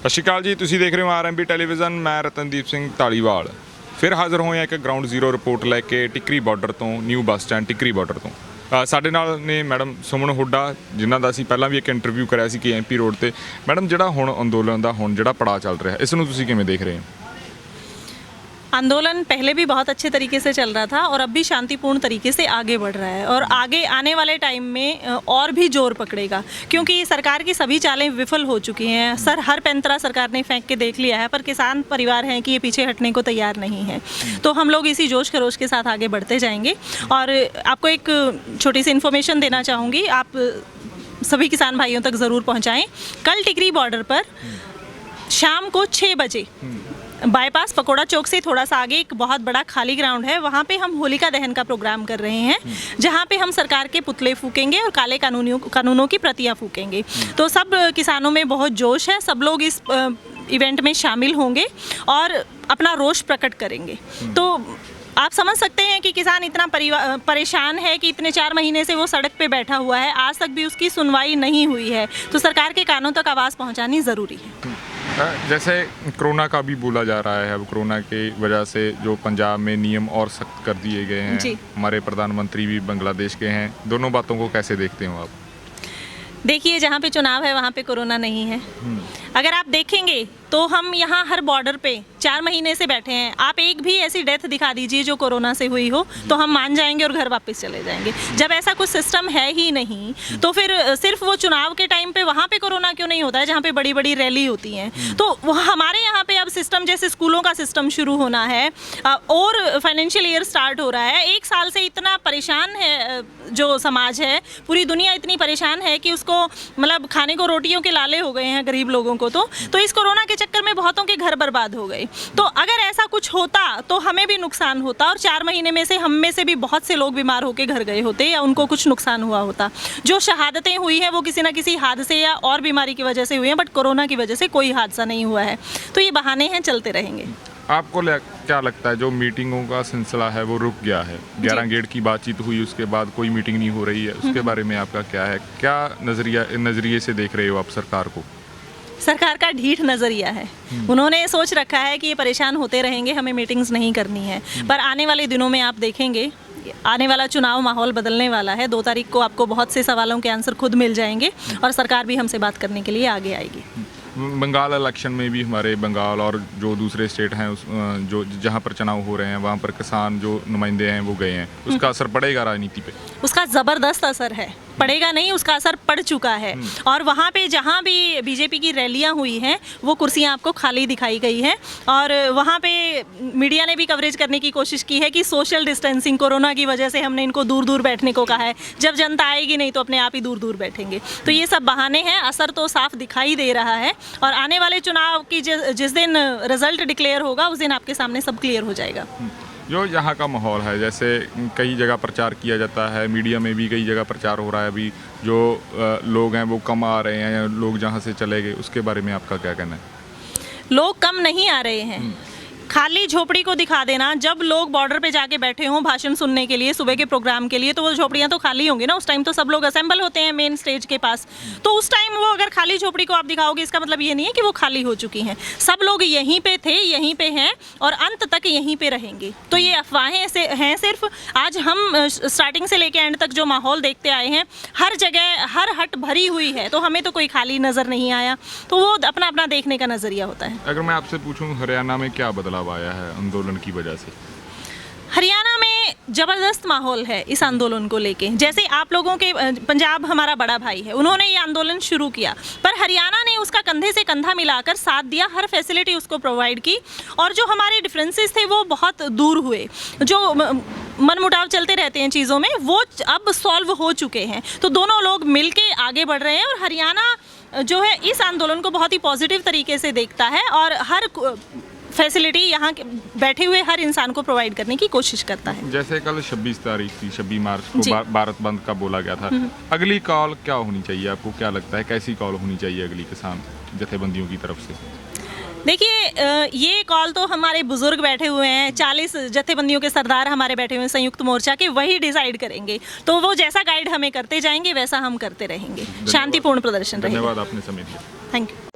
ਸਤਿ ਸ਼੍ਰੀ ਅਕਾਲ ਜੀ, ਤੁਸੀਂ ਦੇਖ ਰਹੇ ਹੋ ਆਰਐਮਬੀ ਟੈਲੀਵਿਜ਼ਨ। ਮੈਂ ਰਤਨਦੀਪ ਸਿੰਘ ਧਾਲੀਵਾਲ ਫਿਰ ਹਾਜ਼ਰ ਹੋਇਆ ਇੱਕ ਗਰਾਊਂਡ ਜ਼ੀਰੋ ਰਿਪੋਰਟ ਲੈ ਕੇ ਟਿਕਰੀ ਬਾਰਡਰ ਤੋਂ, new bus stand Tikri border ਤੋਂ। ਸਾਡੇ ਨਾਲ ਨੇ ਮੈਡਮ ਸੁਮਨ ਹੁੱਡਾ, ਜਿਨ੍ਹਾਂ ਦਾ ਅਸੀਂ ਪਹਿਲਾਂ ਵੀ ਇੱਕ ਇੰਟਰਵਿਊ ਕਰਿਆ ਸੀ ਕਿ ਐਮਪੀ ਰੋਡ ਤੇ। ਮੈਡਮ, ਜਿਹੜਾ ਹੁਣ ਅੰਦੋਲਨ ਦਾ ਜਿਹੜਾ ਪੜਾਅ ਚੱਲ ਰਿਹਾ, ਇਸ ਨੂੰ ਤੁਸੀਂ ਕਿਵੇਂ ਦੇਖ ਰਹੇ ਹੋ? आंदोलन पहले भी बहुत अच्छे तरीके से चल रहा था और अब भी शांतिपूर्ण तरीके से आगे बढ़ रहा है और आगे आने वाले टाइम में और भी जोर पकड़ेगा, क्योंकि सरकार की सभी चालें विफल हो चुकी हैं। सर, हर पैंतरा सरकार ने फेंक के देख लिया है, पर किसान परिवार हैं कि ये पीछे हटने को तैयार नहीं है। तो हम लोग इसी जोश खरोश के साथ आगे बढ़ते जाएंगे। और आपको एक छोटी सी इन्फॉर्मेशन देना चाहूँगी, आप सभी किसान भाइयों तक ज़रूर पहुँचाएँ। कल टिकरी बॉर्डर पर शाम को 6 बजे बाईपास पकोड़ा चौक से थोड़ा सा आगे एक बहुत बड़ा खाली ग्राउंड है, वहाँ पे हम होलिका दहन का प्रोग्राम कर रहे हैं, जहाँ पे हम सरकार के पुतले फूकेंगे और काले कानूनों की प्रतियाँ फूकेंगे। तो सब किसानों में बहुत जोश है, सब लोग इस इवेंट में शामिल होंगे और अपना रोष प्रकट करेंगे। तो आप समझ सकते हैं कि किसान इतना परेशान है कि इतने 4 महीने से वो सड़क पे बैठा हुआ है, आज तक भी उसकी सुनवाई नहीं हुई है। तो सरकार के कानों तक आवाज़ पहुंचानी ज़रूरी है। जैसे कोरोना का भी बोला जा रहा है, अब कोरोना की वजह से जो पंजाब में नियम और सख्त कर दिए गए हैं, हमारे प्रधानमंत्री भी बांग्लादेश के हैं, दोनों बातों को कैसे देखते हो आप? देखिए, जहाँ पे चुनाव है वहाँ पे कोरोना नहीं है। अगर आप देखेंगे तो हम यहाँ हर बॉर्डर पे 4 महीने से बैठे हैं। आप एक भी ऐसी डेथ दिखा दीजिए जो कोरोना से हुई हो, तो हम मान जाएंगे और घर वापस चले जाएंगे। जब ऐसा कुछ सिस्टम है ही नहीं, तो फिर सिर्फ वो चुनाव के टाइम पे वहाँ पे कोरोना क्यों नहीं होता है, जहाँ पे बड़ी बड़ी रैली होती हैं। तो हमारे यहाँ पे अब सिस्टम, जैसे स्कूलों का सिस्टम शुरू होना है और फाइनेंशियल ईयर स्टार्ट हो रहा है। 1 साल से इतना परेशान है जो समाज है, पूरी दुनिया इतनी परेशान है कि उसको मतलब खाने को रोटियों के लाले हो गए हैं गरीब लोगों को। तो इस कोरोना के चक्कर में बहुतों के घर बर्बाद हो गए। तो अगर ऐसा कुछ होता तो हमें भी नुकसान होता और 4 महीने में से हम में से भी बहुत से लोग बीमार होकर घर गए होते या उनको कुछ नुकसान हुआ होता। जो शहादतें हुई हैं वो किसी ना किसी हादसे या और बीमारी की वजह से हुई हैं, बट कोरोना की वजह से कोई हादसा नहीं हुआ है। तो ये बहाने हैं, चलते रहेंगे। आपको क्या लगता है, जो मीटिंगों का सिलसिला है वो रुक गया है? 11 गेट की बातचीत हुई, उसके बाद कोई मीटिंग नहीं हो रही है, उसके बारे में आपका क्या है? क्या नज़रिए से देख रहे हो आप सरकार को? सरकार का ढीठ नज़रिया है। उन्होंने सोच रखा है कि ये परेशान होते रहेंगे, हमें मीटिंग्स नहीं करनी है। पर आने वाले दिनों में आप देखेंगे, आने वाला चुनाव माहौल बदलने वाला है। 2 तारीख को आपको बहुत से सवालों के आंसर खुद मिल जाएंगे और सरकार भी हमसे बात करने के लिए आगे आएगी। बंगाल इलेक्शन में भी हमारे बंगाल और जो दूसरे स्टेट हैं जो जहाँ पर चुनाव हो रहे हैं, वहाँ पर किसान जो नुमाइंदे हैं वो गए हैं, उसका असर पड़ेगा राजनीति पे? उसका ज़बरदस्त असर है। पड़ेगा नहीं, उसका असर पड़ चुका है। और वहाँ पे जहाँ भी बीजेपी की रैलियाँ हुई हैं वो कुर्सियाँ आपको खाली दिखाई गई हैं और वहाँ पे मीडिया ने भी कवरेज करने की कोशिश की है कि सोशल डिस्टेंसिंग, कोरोना की वजह से हमने इनको दूर दूर बैठने को कहा है। जब जनता आएगी नहीं तो अपने आप ही दूर दूर बैठेंगे। तो ये सब बहाने हैं, असर तो साफ दिखाई दे रहा है। और आने वाले चुनाव की जिस दिन रिजल्ट डिक्लेयर होगा उस दिन आपके सामने सब क्लियर हो जाएगा। जो यहाँ का माहौल है, जैसे कई जगह प्रचार किया जाता है, मीडिया में भी कई जगह प्रचार हो रहा है, अभी जो लोग हैं वो कम आ रहे हैं या लोग जहाँ से चले गए, उसके बारे में आपका क्या कहना है? लोग कम नहीं आ रहे हैं, खाली झोपड़ी को दिखा देना। जब लोग बॉर्डर पे जाके बैठे हों भाषण सुनने के लिए, सुबह के प्रोग्राम के लिए, तो वो झोपड़ियाँ तो खाली होंगी ना। उस टाइम तो सब लोग असेंबल होते हैं मेन स्टेज के पास। तो उस टाइम वो अगर खाली झोपड़ी को आप दिखाओगे, इसका मतलब ये नहीं है कि वो खाली हो चुकी हैं। सब लोग यहीं पे थे, यहीं पे हैं और अंत तक यहीं पे रहेंगे। तो ये अफवाहें से हैं सिर्फ। आज हम स्टार्टिंग से लेके एंड तक जो माहौल देखते आए हैं, हर जगह हर हट भरी हुई है, तो हमें तो कोई खाली नज़र नहीं आया। तो वो अपना अपना देखने का नज़रिया होता है। अगर मैं आपसे पूछूं, हरियाणा में क्या बदलाव आया है आंदोलन की वजह से? हरियाणा में ज़बरदस्त माहौल है इस आंदोलन को लेके। जैसे आप लोगों के पंजाब हमारा बड़ा भाई है, उन्होंने ये आंदोलन शुरू किया, पर हरियाणा ने उसका कंधे से कंधा मिलाकर साथ दिया, हर फैसिलिटी उसको प्रोवाइड की और जो हमारे डिफरेंसेस थे वो बहुत दूर हुए। जो मनमुटाव चलते रहते हैं चीज़ों में, वो अब सॉल्व हो चुके हैं। तो दोनों लोग मिल के आगे बढ़ रहे हैं और हरियाणा जो है इस आंदोलन को बहुत ही पॉजिटिव तरीके से देखता है और हर फैसिलिटी यहाँ बैठे हुए हर इंसान को प्रोवाइड करने की कोशिश करता है। जैसे कल 26 तारीख थी, 26 मार्च को भारत बंद का बोला गया था, अगली कॉल क्या होनी चाहिए? आपको क्या लगता है, कैसी कॉल होनी चाहिए अगली किसान जथेबंदियों की तरफ से? देखिए, ये कॉल तो हमारे बुजुर्ग बैठे हुए हैं, 40 जथेबंदियों के सरदार हमारे बैठे हुए हैं संयुक्त मोर्चा के, वही डिसाइड करेंगे। तो वो जैसा गाइड हमें करते जाएंगे वैसा हम करते रहेंगे, शांतिपूर्ण प्रदर्शन रहेगा। धन्यवाद आपने समय दिया। Thank you.